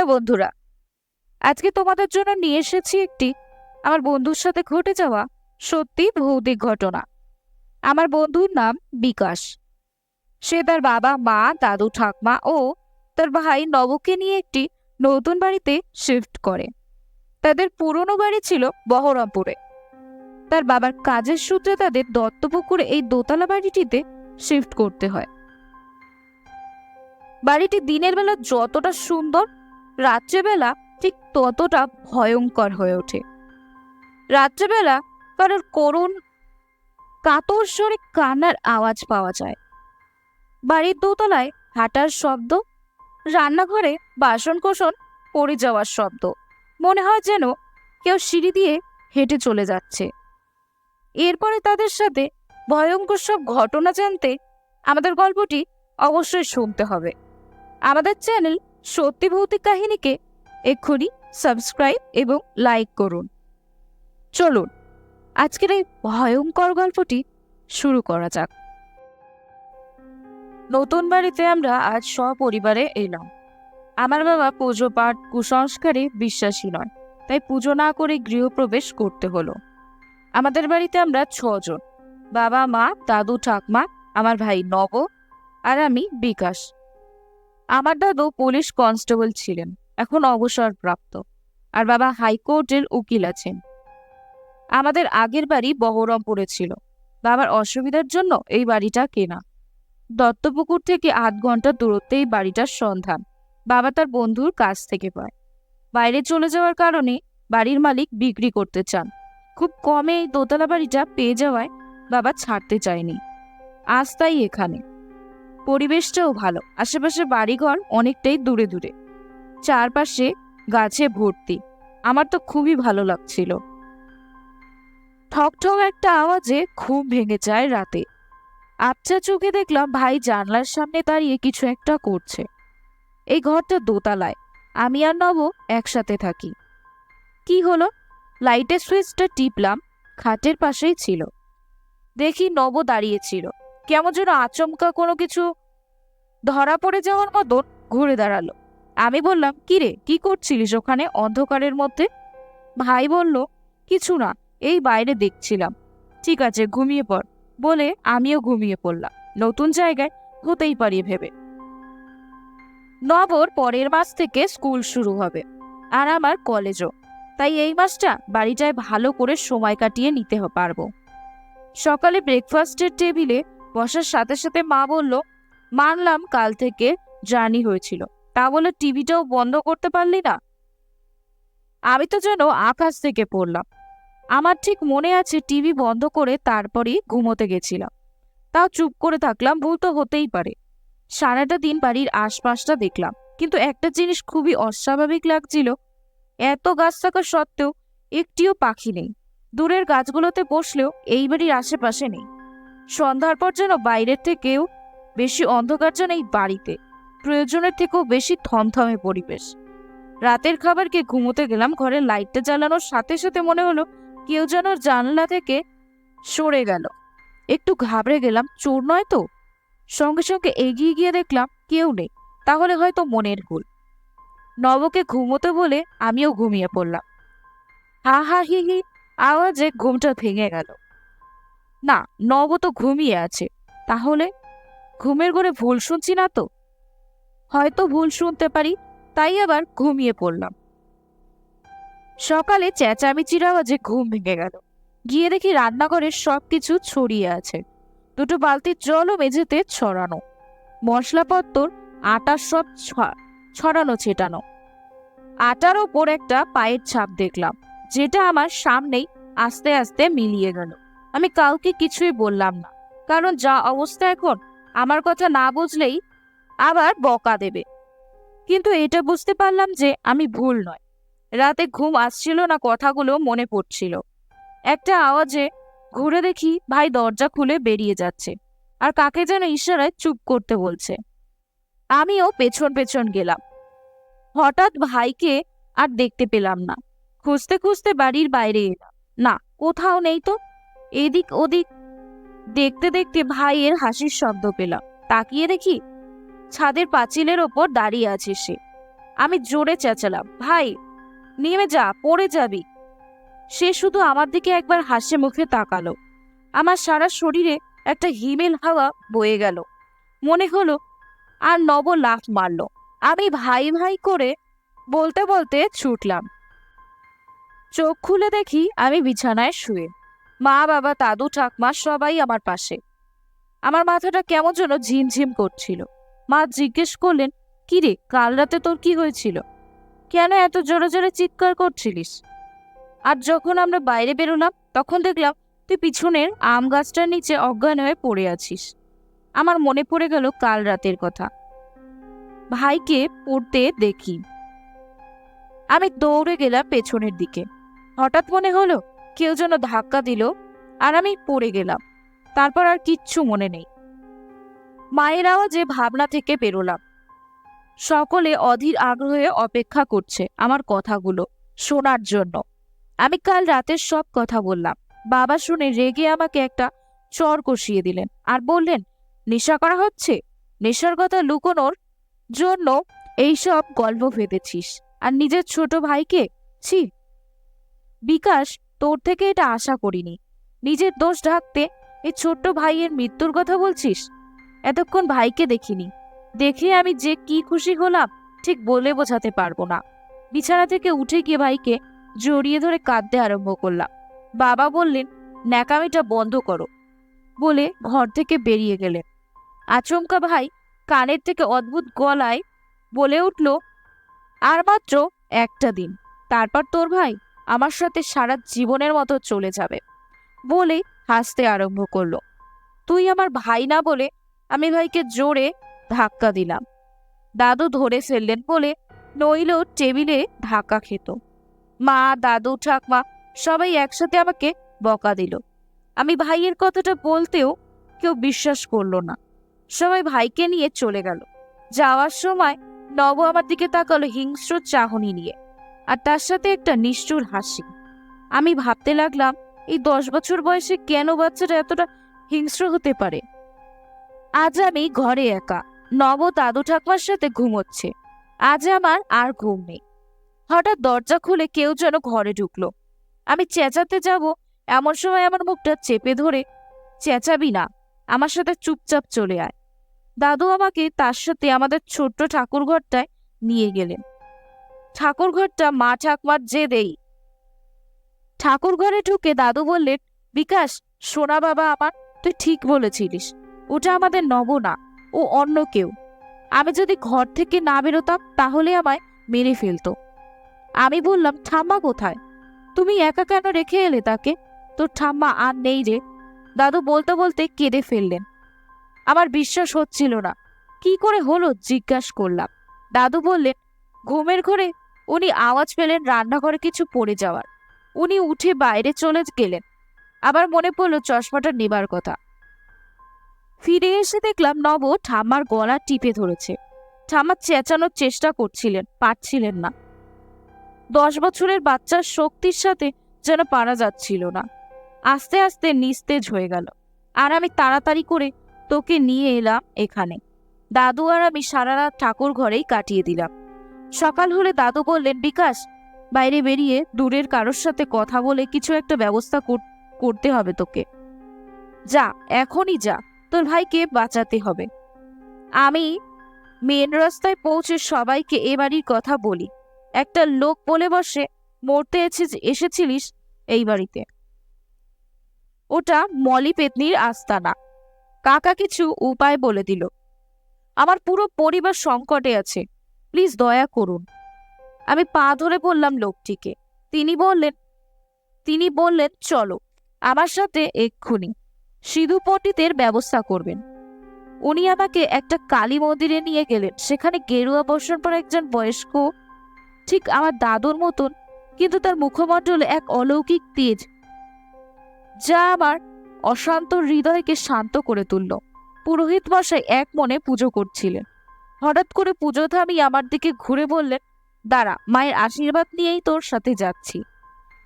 বন্ধুরা, আজকে তোমাদের জন্য নিয়ে এসেছি একটি আমার বন্ধুর সাথে ঘটে যাওয়া সত্যি ভৌতিক ঘটনা। আমার বন্ধুর নাম বিকাশ। সে তার বাবা, মা, দাদু, ঠাকমা ও তার ভাই নবকে নিয়ে একটি নতুন বাড়িতে শিফট করে। তাদের পুরনো বাড়ি ছিল বহরমপুরে। তার বাবার কাজের সূত্রে তাদের দত্তপুকুরে এই দোতলা বাড়িটিতে শিফট করতে হয়। বাড়িটি দিনের বেলা যতটা সুন্দর, রাত্রেবেলা ঠিক ততটা ভয়ঙ্কর হয়ে ওঠে। রাত্রেবেলা কারোর করুণ কাতর স্বরে কান্নার আওয়াজ পাওয়া যায়। বাড়ির দোতলায় হাঁটার শব্দ, রান্নাঘরে বাসন কোসন পড়ে যাওয়ার শব্দ, মনে হয় যেন কেউ সিঁড়ি দিয়ে হেঁটে চলে যাচ্ছে। এরপরে তাদের সাথে ভয়ঙ্কর সব ঘটনা জানতে আমাদের গল্পটি অবশ্যই শুনতে হবে। আমাদের চ্যানেল সত্যি ভৌতিক কাহিনীকে এক্ষুনি সাবস্ক্রাইব এবং লাইক করুন। চলুন আজকের এই ভয়ঙ্কর গল্পটি শুরু করা যাক। নতুন বাড়িতে আমরা আজ সপরিবারে এলাম। আমার বাবা পুজো পাঠ কুসংস্কারে বিশ্বাসী নয়, তাই পুজো না করে গৃহপ্রবেশ করতে হলো। আমাদের বাড়িতে আমরা 6 জন: বাবা, মা, দাদু, ঠাকমা, আমার ভাই নব আর আমি বিকাশ। আমার দাদু পুলিশ কনস্টেবল ছিলেন, এখন অবসরপ্রাপ্ত, আর বাবা হাইকোর্টের উকিল আছেন। আমাদের আগের বাড়ি বহরমপুরে ছিল। বাবার অসুবিধার জন্য এই বাড়িটা কেনা। দত্তপুকুর থেকে 8 ঘন্টা দূরত্বে এই বাড়িটার সন্ধান বাবা তার বন্ধুর কাছ থেকে পায়। বাইরে চলে যাওয়ার কারণে বাড়ির মালিক বিক্রি করতে চান। খুব কমে এই দোতলা বাড়িটা পেয়ে যাওয়ায় বাবা ছাড়তে চায়নি। আজ তাই এখানে। পরিবেশটাও ভালো, আশেপাশে বাড়িঘর অনেকটাই দূরে দূরে, চারপাশে গাছে ভর্তি। আমার তো খুবই ভালো লাগছিল। ঠক ঠক একটা আওয়াজে ঘুম ভেঙে যায় রাতে। আবছা চোখে দেখলাম ভাই জানলার সামনে দাঁড়িয়ে কিছু একটা করছে। এই ঘরটা দোতলায়, আমি আর নব একসাথে থাকি। কি হলো? লাইটের সুইচটা টিপলাম, খাটের পাশেই ছিল। দেখি নব দাঁড়িয়েছিল, কেমন যেন আচমকা কোনো কিছু ধরা পড়ে যাওয়ার মতন ঘুরে দাঁড়ালো। আমি বললাম, কিরে, কি করছিলিস ওখানে অন্ধকারের মধ্যে? ভাই বলল, কিছু না, এই বাইরে দেখছিলাম। ঠিক আছে, ঘুমিয়ে পড় বলে আমিও ঘুমিয়ে পড়লাম। নতুন জায়গায় হতেই পারি ভেবে। নবর পরের মাস থেকে স্কুল শুরু হবে, আর আমার কলেজও, তাই এই মাসটা বাড়িটায় ভালো করে সময় কাটিয়ে নিতে পারবো। সকালে ব্রেকফাস্টের টেবিলে বসার সাথে সাথে মা বলল, মানলাম কাল থেকে জার্নি হয়েছিল, তা বলে টিভিটাও বন্ধ করতে পারলি না? আমি তো যেন আকাশ থেকে পড়লাম। আমার ঠিক মনে আছে টিভি বন্ধ করে তারপরই ঘুমোতে গেছিলাম। তাও চুপ করে থাকলাম, ভুল তো হতেই পারে। সারাটা দিন বাড়ির আশপাশটা দেখলাম, কিন্তু একটা জিনিস খুবই অস্বাভাবিক লাগছিল। এত গাছ থাকা সত্ত্বেও একটিও পাখি নেই। দূরের গাছগুলোতে বসলেও এই বাড়ির আশেপাশে নেই। সন্ধ্যার পর যেন বাইরের থেকেও বেশি অন্ধকার যেন এই বাড়িতে, প্রয়োজনের থেকেও বেশি থমথমে পরিবেশ। রাতের খাবারকে ঘুমোতে গেলাম, ঘরের লাইটটা জ্বালানোর সাথে সাথে মনে হলো কেউ যেন জানলা থেকে সরে গেল। একটু ঘাবড়ে গেলাম, চোর নয় তো? সঙ্গে সঙ্গে এগিয়ে গিয়ে দেখলাম কেউ নেই, তাহলে হয়তো মনের ভুল। নবকে ঘুমোতে বলে আমিও ঘুমিয়ে পড়লাম। হা হা হি হি আওয়াজে ঘুমটা ভেঙে গেল। না, নব তো ঘুমিয়ে আছে, তাহলে ঘুমের ঘরে ভুল শুনছি না তো? হয়তো ভুল শুনতে পারি, তাই আবার ঘুমিয়ে পড়লাম। সকালে চেঁচামেচির আওয়াজে ঘুম ভেঙে গেল। গিয়ে দেখি রান্নাঘরের সবকিছু ছড়িয়ে আছে। 2টো বালতির জলও মেঝেতে ছড়ানো, মশলাপত্র, আটার সব ছড়ানো ছেটানো। আটার ওপর একটা পায়ের ছাপ দেখলাম, যেটা আমার সামনেই আস্তে আস্তে মিলিয়ে গেল। আমি কাউকে কিছুই বললাম না, কারণ যা অবস্থা এখন, আমার কথা না বুঝলেই আবার বকা দেবে। কিন্তু এটা বুঝতে পারলাম যে আমি ভুল নয়। রাতে ঘুম আসছিল না, কথাগুলো মনে পড়ছিল। একটা আওয়াজে ঘুরে দেখি ভাই দরজা খুলে বেরিয়ে যাচ্ছে, আর কাকে যেন ইশারায় চুপ করতে বলছে। আমিও পেছন পেছন গেলাম। হঠাৎ ভাইকে আর দেখতে পেলাম না। খুঁজতে খুঁজতে বাড়ির বাইরে এলাম, না, কোথাও নেই তো। এদিক ওদিক দেখতে দেখতে ভাইয়ের হাসির শব্দ পেলাম। তাকিয়ে দেখি ছাদের পাঁচিলের ওপর দাঁড়িয়ে আছে সে। আমি জোরে চেঁচালাম, ভাই নেমে যা, পড়ে যাবি। সে শুধু আমার দিকে একবার হাসি মুখে তাকালো। আমার সারা শরীরে একটা হিমেল হাওয়া বয়ে গেল। মনে হলো আর নব লাফ মারলো। আমি ভাই ভাই করে বলতে বলতে ছুটলাম। চোখ খুলে দেখি আমি বিছানায় শুয়ে, মা বাবা দাদু ঠাকমা সবাই আমার পাশে। আমার মাথাটা কেমন যেন ঝিমঝিম করছিল। মা জিজ্ঞেস করলেন, কি রে, কাল রাতে তোর কি হয়েছিল? কেন এত জোরে জোরে চিৎকার করছিলিস? আর যখন আমরা বাইরে বেরোলাম তখন দেখলাম তুই পিছনের আম গাছটার নিচে অজ্ঞান হয়ে পড়ে আছিস। আমার মনে পড়ে গেল কাল রাতের কথা। ভাইকে পড়তে দেখি। আমি দৌড়ে গেলাম পেছনের দিকে। হঠাৎ মনে হলো কেউ যেন ধাক্কা দিল, আর আমি পড়ে গেলাম। তারপর আর কিচ্ছু মনে নেই। মায়ের আওয়াজে ভাবনা থেকে বেরোলাম। সকলে অধীর আগ্রহে অপেক্ষা করছে আমার কথাগুলো শোনার জন্য। আমি কাল রাতের সব কথা বললাম। বাবা শুনে রেগে আমাকে একটা চর কষিয়ে দিলেন আর বললেন, নেশা করা হচ্ছে, নেশার কথা লুকোনোর জন্য এইসব গল্প ফেঁদেছিস, আর নিজের ছোট ভাইকে। ছি বিকাশ, তোর থেকে এটা আশা করিনি। নিজের দোষ ঢাকতে এই ছোট্ট ভাইয়ের মৃত্যুর কথা বলছিস। এতক্ষণ ভাইকে দেখিনি, দেখে আমি যে কি খুশি হলাম ঠিক বলে বোঝাতে পারবো না। বিছানা থেকে উঠে গিয়ে ভাইকে জড়িয়ে ধরে কাঁদতে আরম্ভ করলাম। বাবা বললেন, ন্যাকামিটা বন্ধ করো বলে ঘর থেকে বেরিয়ে গেলেন। আচমকা ভাই কানের থেকে অদ্ভুত গলায় বলে উঠল, আর মাত্র একটা দিন, তারপর তোর ভাই আমার সাথে সারা জীবনের মতো চলে যাবে। বলে হাসতে আরম্ভ করলো। তুই আমার ভাই না বলে আমি ভাইকে জোরে ধাক্কা দিলাম। দাদু ধরে ফেললেন বলে নইলেও টেবিলে ধাক্কা খেত। মা দাদু ঠাকমা সবাই একসাথে আমাকে বকা দিল। আমি ভাইয়ের কথাটা বলতেও কেউ বিশ্বাস করলো না। সবাই ভাইকে নিয়ে চলে গেল। যাওয়ার সময় নব আমার দিকে তাকালো হিংস্র চাহনি নিয়ে, আর তার সাথে একটা নিষ্ঠুর হাসি। আমি ভাবতে লাগলাম, এই 10 বছর বয়সে কেন বাচ্চাটা এতটা হিংস্র হতে পারে। আজ আমি ঘরে একা, নব দাদু ঠাকুমার সাথে ঘুমোচ্ছে। আজ আমার আর ঘুম নেই। হঠাৎ দরজা খুলে কেউ যেন ঘরে ঢুকলো। আমি চেঁচাতে যাব, এমন সময় আমার মুখটা চেপে ধরে, চেঁচাবি না, আমার সাথে চুপচাপ চলে আয়। দাদু আমাকে তার সাথে আমাদের ছোট্ট ঠাকুর ঘরটায় নিয়ে গেলেন। ঠাকুর ঘরটা মা ঠাকুমার যে দেই। ঠাকুর ঘরে ঢুকে দাদু বললেন, বিকাশ সোনা বাবা আমার, তুই ঠিক বলেছিলিস, ওটা আমাদের নব না, ও অন্য কেউ। আমি যদি ঘর থেকে না বেরোতাম তাহলে আমায় মেরে ফেলতো। আমি বললাম, ঠাম্মা কোথায়? তুমি একা কেন রেখে এলে তাকে? তোর ঠাম্মা আর নেই রে। দাদু বলতে বলতে কেঁদে ফেললেন। আমার বিশ্বাস হচ্ছিল না। কি করে হলো জিজ্ঞাসা করলাম। দাদু বললেন, ঘুমের ঘরে উনি আওয়াজ পেলেন রান্নাঘরে কিছু পড়ে যাওয়ার। উনি উঠে বাইরে চলে গেলেন। আবার মনে পড়লো চশমাটা নেবার কথা। ফিরে এসে দেখলাম নব ঠাম্মার গলা টিপে ধরেছে। ঠাম্মা চেঁচানোর চেষ্টা করছিলেন, পারছিলেন না। 10 বছরের বাচ্চার শক্তির সাথে যেন পারা যাচ্ছিল না। আস্তে আস্তে নিস্তেজ হয়ে গেল। আর আমি তাড়াতাড়ি করে তোকে নিয়ে এলাম এখানে। দাদু আর আমি সারা রাত ঠাকুর ঘরেই কাটিয়ে দিলাম। সকাল হলে দাদু বললেন, বিকাশ বাইরে বেরিয়ে দূরের কারোর সাথে কথা বলে কিছু একটা ব্যবস্থা করতে হবে তোকে। যা, এখনই যা, তোর ভাইকে বাঁচাতে হবে। আমি মেন রাস্তায় পৌঁছে সবাইকে এ বাড়ির কথা বলি। একটা লোক বলে বসে, মরতে এসেছিলিস এই বাড়িতে? ওটা মলি পেতনির আস্তানা। কাকা কিছু উপায় বলে দিল। আমার পুরো পরিবার সংকটে আছে, প্লিজ দয়া করুন। আমি পা ধরে বললাম লোকটিকে। তিনি বললেন, চলো আমার সাথে এক্ষুনি। সিধু পণ্ডিতের ব্যবস্থা করবেন। উনি আমাকে একটা কালী মন্দিরে নিয়ে গেলেন। সেখানে গেরুয়া বর্ষণ পর একজন বয়স্ক, ঠিক আমার দাদুর মতন, কিন্তু তার মুখমণ্ডলে এক অলৌকিক তেজ যা আমার অশান্ত হৃদয়কে শান্ত করে তুলল। পুরোহিত মশাই এক মনে পুজো করছিলেন। হঠাৎ করে পুজো থামিয়ে আমার দিকে ঘুরে বললেন, দাঁড়া, মায়ের আশীর্বাদ নিয়েই তোর সাথে যাচ্ছি।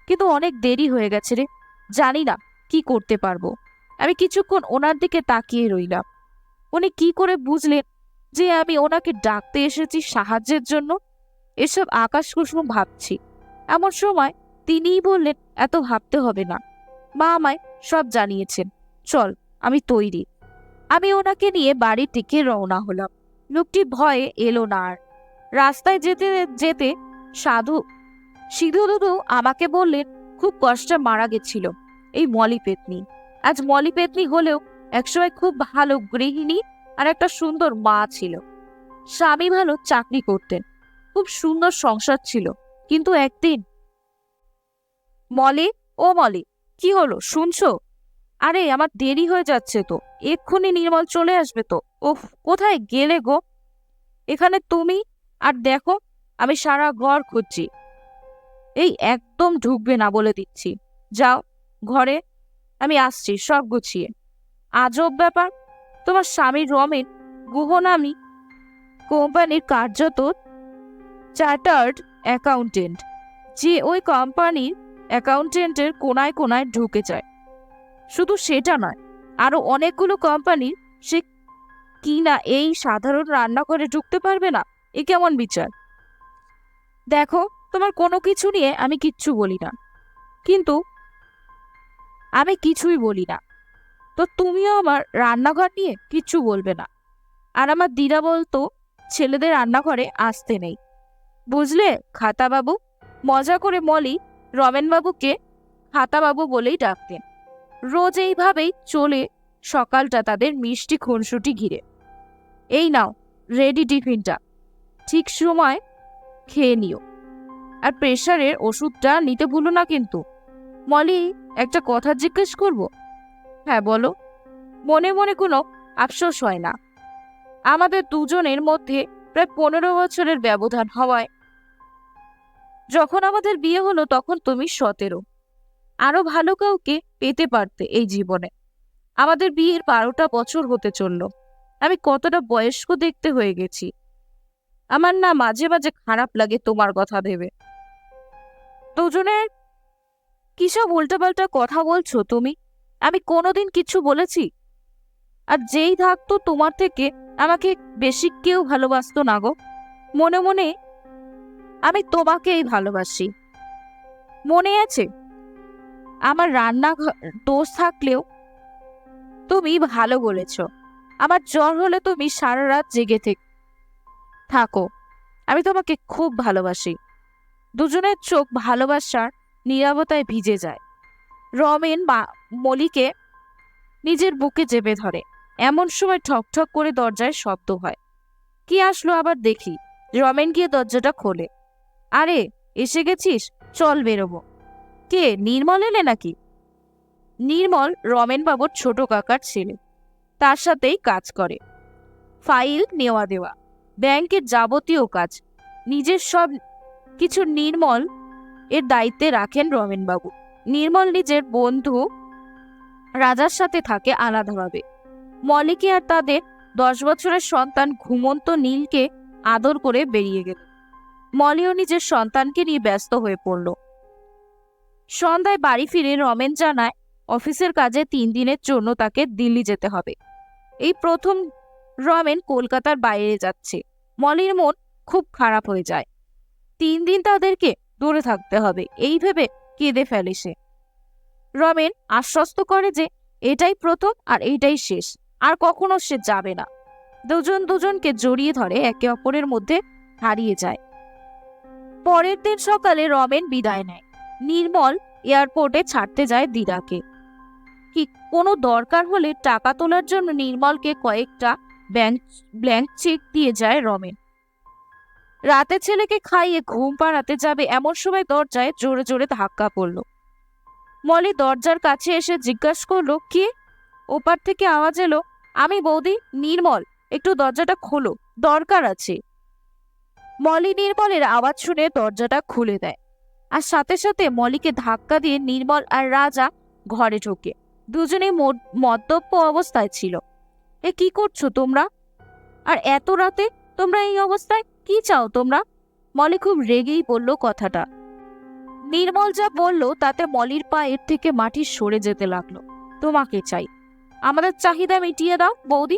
কিন্তু অনেক দেরি হয়ে গেছে রে, জানি না কি করতে পারবো। আমি কিছুক্ষণ ওনার দিকে তাকিয়ে রইলাম। উনি কি করে বুঝলেন যে আমি ওনাকে ডাকতে এসেছি সাহায্যের জন্য? এসব আকাশ কুসুম ভাবছি। এমন সময় তিনিই বললেন, এত ভাবতে হবে না, মা আমায় সব জানিয়েছেন, চল আমি তৈরি। আমি ওনাকে নিয়ে বাড়ির দিকে রওনা হলাম। লোকটি ভয়ে এলো না আর। রাস্তায় যেতে যেতে সাধু সিধু দুধু আমাকে বললেন, খুব কষ্টে মারা গেছিল এই মলি পেতনি। আজ মলি পেতনি হলেও একসময় খুব ভালো গৃহিণী আর একটা সুন্দর মা ছিল। স্বামী ভালো চাকরি করতেন, খুব সুন্দর সংসার ছিল। কিন্তু একদিন মলি, ও মলি, কি হলো শুনছো? আরে আমার দেরি হয়ে যাচ্ছে তো, এক্ষুনি নির্মল চলে আসবে তো। ওফ, কোথায় গেলে গো? এখানে তুমি আর দেখো, আমি সারা ঘর খুঁজছি। এই একদম ঢুকবে না বলে দিচ্ছি, যাও ঘরে, আমি আসছি সব গুছিয়ে। আজব ব্যাপার, তোমার স্বামী রমেন গুহ নামী কোম্পানির কার্যত চার্টার্ড অ্যাকাউন্টেন্ট, যে ওই কোম্পানির অ্যাকাউন্টেন্টের কোনায় কোনায় ঢুকে যায়। শুধু সেটা নয়, আরো অনেকগুলো কোম্পানির সে কি না এই সাধারণ রান্নাঘরে ঢুকতে পারবে না? এ কেমন বিচার? দেখো, তোমার কোনো কিছু নিয়ে আমি কিচ্ছু বলি না, কিন্তু আমি কিছুই বলি না তো তুমিও আমার রান্নাঘর নিয়ে কিচ্ছু বলবে না। আর আমার দিদা বলতো ছেলেদের রান্নাঘরে আসতে নেই, বুঝলে খাতাবাবু? মজা করে মলি রমেনবাবুকে খাতাবাবু বলেই ডাকতেন। রোজ এইভাবেই চলে সকালটা তাদের মিষ্টি খুনসুটি ঘিরে। এই নাও রেডি টিফিনটা, ঠিক সময় খেয়ে নিও, আর প্রেশারের ওষুধটা নিতে ভুলো না কিন্তু। মলি, একটা কথা জিজ্ঞেস করব? হ্যাঁ বলো। মনে মনে কোনো আফসোস হয় না? আমাদের দুজনের মধ্যে প্রায় 15 বছরের ব্যবধান হওয়ায় যখন আমাদের বিয়ে হলো তখন তুমি 17। আরো ভালো কাউকে পেতে পারতে এই জীবনে। আমাদের বিয়ের 12টা বছর হতে চললো। আমি কতটা বয়স্ক দেখতে হয়ে গেছি। আমার না মাঝে মাঝে খারাপ লাগে তোমার কথা ভেবে। দুজনের কিসব উল্টাপাল্টা কথা বলছো তুমি? আমি কোনোদিন কিছু বলেছি? আর যেই থাকতো তোমার থেকে আমাকে বেশি কেউ ভালোবাসতো না গো। মনে মনে আমি তোমাকেই ভালোবাসি। মনে আছে, আমার রান্নাঘর দোষ থাকলেও তুমি ভালো বলেছ। আমার জ্বর হলে তুমি সারা রাত জেগে থাকো। আমি তোমাকে খুব ভালোবাসি। দুজনের চোখ ভালোবাসার নীরবতায় ভিজে যায়। রমেন মলিকে নিজের বুকে চেপে ধরে। এমন সময় ঠক ঠক করে দরজায় শব্দ হয়। কি আসলো আবার দেখি। রমেন গিয়ে দরজাটা খোলে। আরে, এসে গেছিস, চল বেরোবো। কে, নির্মল এলে নাকি? নির্মল রমেন বাবুর ছোট কাকার ছেলে, তার সাথেই কাজ করে। ফাইল নেওয়া দেওয়া, ব্যাংকের যাবতীয় কাজ, নিজের সব কিছু নির্মল এর দায়িত্বে রাখেন রমেন বাবু। নির্মল নিজের বন্ধু রাজার সাথে থাকে আলাদাভাবে। মলিকে আর তাদের 10 বছরের সন্তান ঘুমন্ত নীলকে আদর করে বেরিয়ে গেল। মলিও নিজের সন্তানকে নিয়ে ব্যস্ত হয়ে পড়ল। সন্ধ্যায় বাড়ি ফিরে রমেন জানায় অফিসের কাজে 3 দিনের জন্য তাকে দিল্লি যেতে হবে। এই প্রথম রমেন কলকাতার বাইরে যাচ্ছে। মলির মন খুব খারাপ হয়ে যায়। 3 দিন তাদেরকে দূরে থাকতে হবে এই ভেবে কেঁদে ফেলে সে। রমেন আশ্বস্ত করে যে এটাই প্রথম আর এইটাই শেষ, আর কখনো সে যাবে না। দুজন দুজনকে জড়িয়ে ধরে একে অপরের মধ্যে হারিয়ে যায়। পরের দিন সকালে রমেন বিদায় নেয়। নির্মল এয়ারপোর্টে ছাড়তে যায় দিদাকে। কি কোনো দরকার হলে টাকা তোলার জন্য নির্মলকে কয়েকটা ব্ল্যাঙ্ক চেক দিয়ে যায় রমেন। রাতে ছেলেকে খাইয়ে ঘুম পাড়াতে যাবে এমন সময় দরজায় জোরে জোরে ধাক্কা পড়ল। মলি দরজার কাছে এসে জিজ্ঞাসা করলো, কে? ওপার থেকে আওয়াজ এলো, আমি বৌদি, নির্মল, একটু দরজাটা খোলো, দরকার আছে। মলি নির্মলের আওয়াজ শুনে দরজাটা খুলে দেয়, আর সাথে সাথে মলিকে ধাক্কা দিয়ে নির্মল আর রাজা ঘরে ঢোকে। দুজনেই মদ্যপ অবস্থায় ছিল। এ কি করছো তোমরা? আর এত রাতে তোমরা এই অবস্থায় কি চাও তোমরা? মলি খুব রেগেই বলল কথাটা। নির্মল যা বলল তাতে মলির পায়ের থেকে মাটি সরে যেতে লাগলো। তোমাকে চাই, আমাদের চাহিদা মিটিয়ে দাও বৌদি।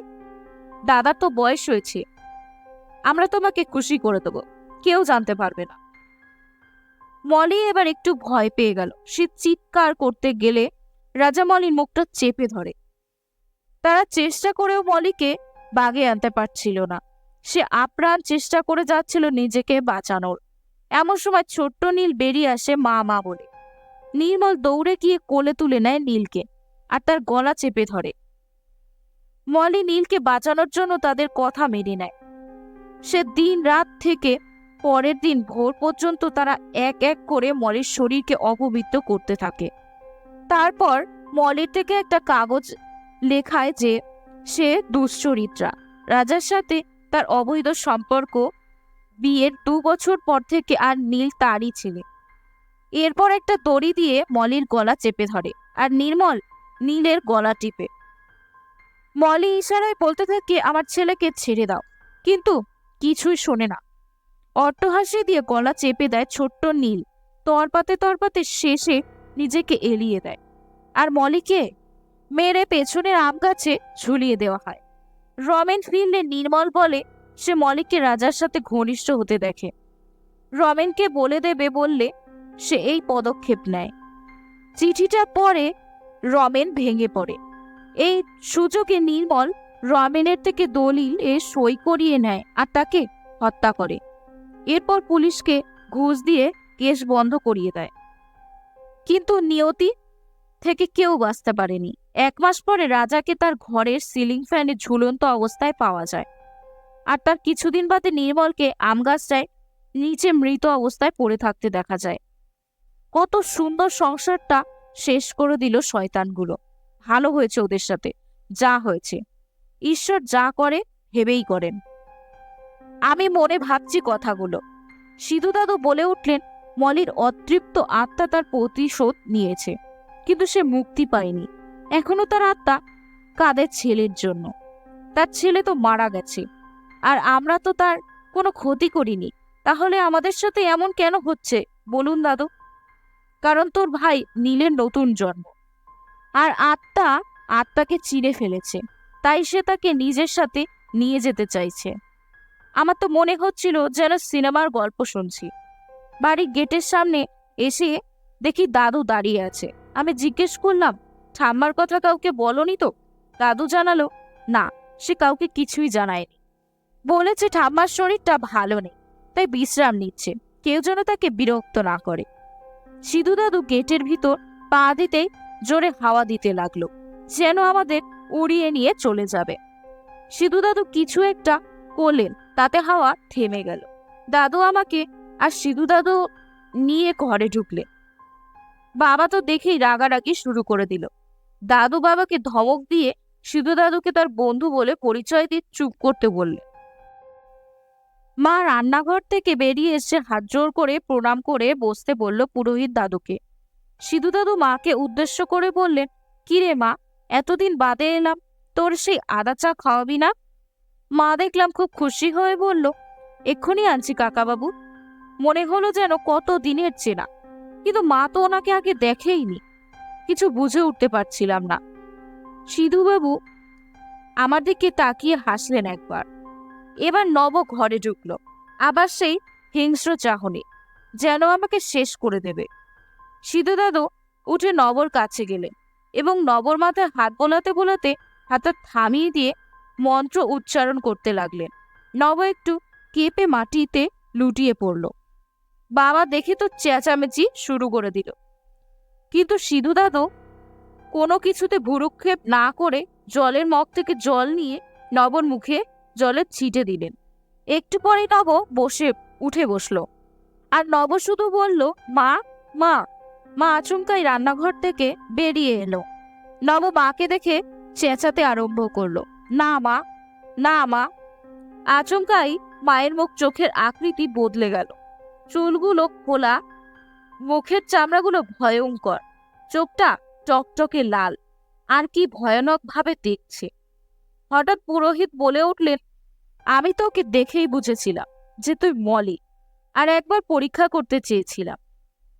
দাদার তো বয়স হয়েছে, আমরা তোমাকে খুশি করে দেবো। কেউ জানতে পারবে না। মলি এবার একটু ভয় পেয়ে গেল। সে চিৎকার করতে গেলে রাজা মলির মুখটা চেপে ধরে। তারা চেষ্টা করেও মলিকে বাগে আনতে পারছিল না। সে আপ্রাণ চেষ্টা করে যাচ্ছিল নিজেকে বাঁচানোর। এমন সময় ছোট্ট নীল বেরিয়ে আসে মা মা বলে। নির্মল দৌড়ে গিয়ে কোলে তুলে নেয় নীলকে আর তার গলা চেপে ধরে। মলি নীলকে বাঁচানোর জন্য তাদের কথা মেনে নেয়। সে দিন রাত থেকে পরের দিন ভোর পর্যন্ত তারা এক এক করে মলির শরীরকে অপবিত্র করতে থাকে। তারপর মলির থেকে একটা কাগজ লেখায় যে সে দুশ্চরিত্রা। রাজার সাথে তার অবৈধ সম্পর্ক, বিয়ের 2 বছর পর থেকে আর নীল তারই ছিল। এরপর একটা দড়ি দিয়ে মলির গলা চেপে ধরে আর নির্মল নীলের গলা টিপে। মলি ইশারায় বলতে থাকে, আমার ছেলেকে ছেড়ে দাও, কিন্তু কিছুই শোনে না। অট্টহাসি দিয়ে গলা চেপে দেয় ছোট্ট নীল। তরপাতে তরপাতে শেষে নিজেকে এলিয়ে দেয় আর মলিকে মেরে পেছনের আম গাছে ঝুলিয়ে দেওয়া হয়। রমেন ফিরলে নির্মল বলে সে মলিককে রাজার সাথে ঘনিষ্ঠ হতে দেখে। রমেনকে বলে দেবে বললে সে এই পদক্ষেপ নেয়। চিঠিটা পড়ে রমেন ভেঙে পড়ে। এই সুযোগে নির্মল রমেনের থেকে দলিল সই করিয়ে নেয় আর তাকে হত্যা করে। এরপর পুলিশকে ঘুষ দিয়ে কেস বন্ধ করিয়ে দেয়। কিন্তু নিয়তি থেকে কেউ বাঁচতে পারেনি। 1 মাস পরে রাজাকে তার ঘরের সিলিং ফ্যানে ঝুলন্ত অবস্থায় পাওয়া যায় আর তার কিছুদিন বাদে নির্মলকে আম গাছটায় নিচে মৃত অবস্থায় পড়ে থাকতে দেখা যায়। কত সুন্দর সংসারটা শেষ করে দিল শয়তানগুলো। ভালো হয়েছে ওদের সাথে যা হয়েছে। ঈশ্বর যা করে ভেবেই করেন। আমি মনে ভাবছি কথাগুলো। সিধু দাদু বলে উঠলেন, মলির অতৃপ্ত আত্মা তার প্রতিশোধ নিয়েছে, কিন্তু সে মুক্তি পায়নি। এখনো তার আত্মা কাঁদে ছেলের জন্য। তার ছেলে তো মারা গেছে আর আমরা তো তার কোনো ক্ষতি করিনি। তাহলে আমাদের সাথে এমন কেন হচ্ছে বলুন দাদু? কারণ তোর ভাই নীলের নতুন জন্ম আর আত্মাকে চিড়ে ফেলেছে, তাই সে তাকে নিজের সাথে নিয়ে যেতে চাইছে। আমার তো মনে হচ্ছিল যেন সিনেমার গল্প শুনছি। বাড়ির গেটের সামনে এসে দেখি দাদু দাঁড়িয়ে আছে। আমি জিজ্ঞেস করলাম, ঠাম্মার কথা কাউকে বলনি তো? দাদু জানালো, না, সে কাউকে কিছুই জানায়নি। বলেছে ঠাম্মার শরীরটা ভালো নেই, তাই বিশ্রাম নিচ্ছে, কেউ যেন তাকে বিরক্ত না করে। সিধু দাদু গেটের ভিতর পা দিতেই জোরে হাওয়া দিতে লাগলো, যেন আমাদের উড়িয়ে নিয়ে চলে যাবে। সিধু দাদু কিছু একটা করলেন, তাতে হাওয়া থেমে গেল। দাদু আমাকে আর সিধু দাদু নিয়ে ঘরে ঢুকলেন। বাবা তো দেখেই রাগারাগি শুরু করে দিল। দাদু বাবাকে ধমক দিয়ে সিধু দাদুকে তার বন্ধু বলে পরিচয় দিয়ে চুপ করতে বললেন। মা রান্নাঘর থেকে বেরিয়ে এসে হাত জোর করে প্রণাম করে বসতে বলল পুরোহিত দাদুকে। সিধু দাদু মাকে উদ্দেশ্য করে বললেন, কিরে মা, এতদিন বাদে এলাম, তোর সেই আদা চা খাওয়াবি না? মা দেখলাম খুব খুশি হয়ে বলল, এক্ষুনি আনছি কাকাবাবু। মনে হলো যেন কত দিনের চেনা, কিন্তু মা তো ওনাকে আগে দেখেইনি। কিছু বুঝে উঠতে পারছিলাম না। সিধুবাবু আমার দিকে তাকিয়ে হাসলেন একবার। এবার নব ঘরে ঢুকলো, আবার সেই হিংস্র চাহনি, যেন আমাকে শেষ করে দেবে। সিধু দাদু উঠে নবর কাছে গেলেন এবং নবর মাথায় হাত বোলাতে বোলাতে হাতটা থামিয়ে দিয়ে মন্ত্র উচ্চারণ করতে লাগলেন। নব একটু কেঁপে মাটিতে লুটিয়ে পড়ল। বাবা দেখে তো চেঁচামেচি শুরু করে দিল, কিন্তু সিধু দাদু কোনো কিছুতে ভুরুক্ষেপ না করে জলের মগ থেকে জল নিয়ে নবর মুখে জলের ছিটে দিলেন। একটু পরে নব উঠে বসলো আর নব শুধু বলল, মা মা। মা আচমকাই রান্নাঘর থেকে বেরিয়ে এলো। নব মাকে দেখে চেঁচাতে আরম্ভ করলো, না মা, না মা। আচমকাই মায়ের চোখের আকৃতি বদলে গেল। চুলগুলো খোলা, মুখের চামড়াগুলো ভয়ঙ্কর, চোখটা টকটকে লাল, আর কি ভয়ানক ভাবে দেখছে। হঠাৎ পুরোহিত বলে উঠলেন, আমি তোকে দেখেই বুঝেছিলাম যে তুই মলি, আর একবার পরীক্ষা করতে চেয়েছিলাম,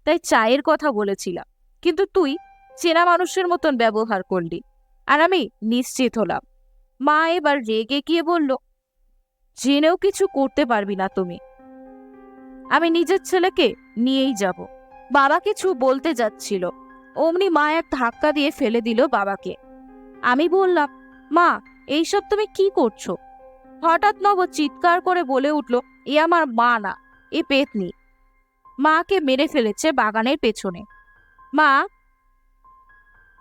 তাই চায়ের কথা বলেছিলাম, কিন্তু তুই চেনা মানুষের মতন ব্যবহার করলি, আর আমি নিশ্চিত হলাম। মা এবার রেগে গিয়ে বলল, জেনেও কিছু করতে পারবি না তুমি। আমি নিজের ছেলেকে নিয়েই যাব। বাবা কিছু বলতে যাচ্ছিল, অমনি মা এক ধাক্কা দিয়ে ফেলে দিল বাবাকে। আমি বললাম, মা, এইসব তুমি কি করছো? হঠাৎ নব চিৎকার করে বলে উঠল, এ আমার মা না, এ পেতনি। মাকে মেরে ফেলেছে বাগানের পেছনে। মা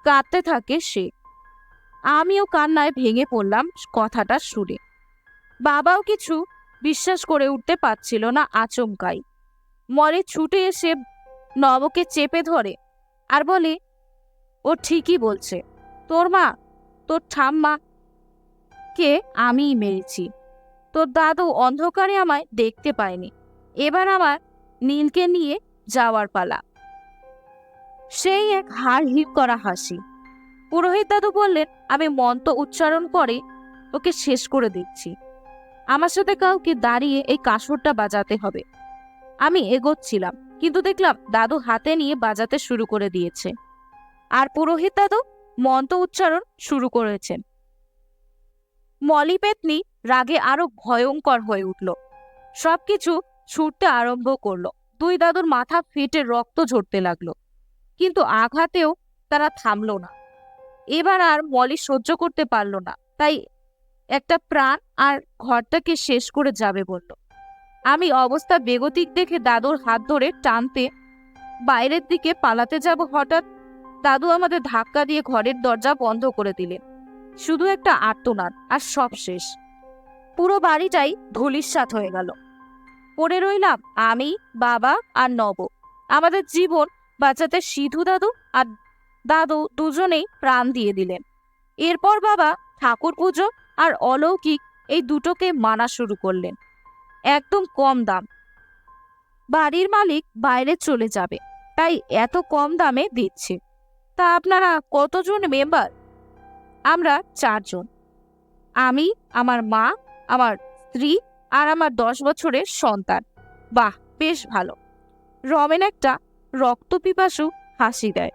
কাঁদতে থাকে সে। আমিও কান্নায় ভেঙে পড়লাম কথাটা শুনে। বাবাও কিছু বিশ্বাস করে উঠতে পারছিল না আচমকাই। মরে ছুটে এসে নবকে চেপে ধরে আর বলে, ও ঠিকই বলছে, তোর মা, তোর ঠাম্মা কে আমিই মেরেছি। তোর দাদু অন্ধকারে আমায় দেখতে পায়নি। এবার আমার নীলকে নিয়ে যাওয়ার পালা। সেই এক হাড় হিম করা হাসি। পুরোহিত দাদু বললেন, আমি মন্ত্র উচ্চারণ করে ওকে শেষ করে দিচ্ছি। আমার সাথে কাউকে দাঁড়িয়ে এই কাসরটা বাজাতে হবে। আমি এগোচ্ছিলাম, কিন্তু দেখলাম দাদু হাতে নিয়ে বাজাতে শুরু করে দিয়েছে, আর পুরোহিত দাদু মন্ত্র উচ্চারণ শুরু করেছেন। মলি পেতনি রাগে আরো ভয়ঙ্কর হয়ে উঠল, সবকিছু ছুটতে আরম্ভ করলো। দুই দাদুর মাথা ফেটে রক্ত ঝরতে লাগলো, কিন্তু আঘাতেও তারা থামলো না। এবার আর মলি সহ্য করতে পারলো না, তাই একটা প্রাণ আর ঘরটাকে শেষ করে যাবে বলল। আমি অবস্থা বেগতিক দেখে দাদুর হাত ধরে টানতে বাইরের দিকে পালাতে যাব, হঠাৎ দাদু আমাদের ধাক্কা দিয়ে ঘরের দরজা বন্ধ করে দিলেন। শুধু একটা আর্তনাদ, আর সব শেষ। পুরো বাড়িটাই ধূলিসাৎ হয়ে গেল। পড়ে রইলাম আমি, বাবা আর নব। আমাদের জীবন বাঁচাতে সিধু দাদু আর দাদু দুজনেই প্রাণ দিয়ে দিলেন। এরপর বাবা ঠাকুর পুজো আর অলৌকিক এই দুটোকে মানা শুরু করলেন। একদম কম দাম, বাড়ির মালিক বাইরে চলে যাবে, তাই এত কম দামে দিচ্ছে। তা আপনারা কতজন মেম্বার? আমরা 4 জন। আমি, আমার মা, আমার স্ত্রী আর আমার 10 বছরের সন্তান। বাহ, বেশ ভালো। রমেন একটা রক্তপিপাসু হাসি দেয়।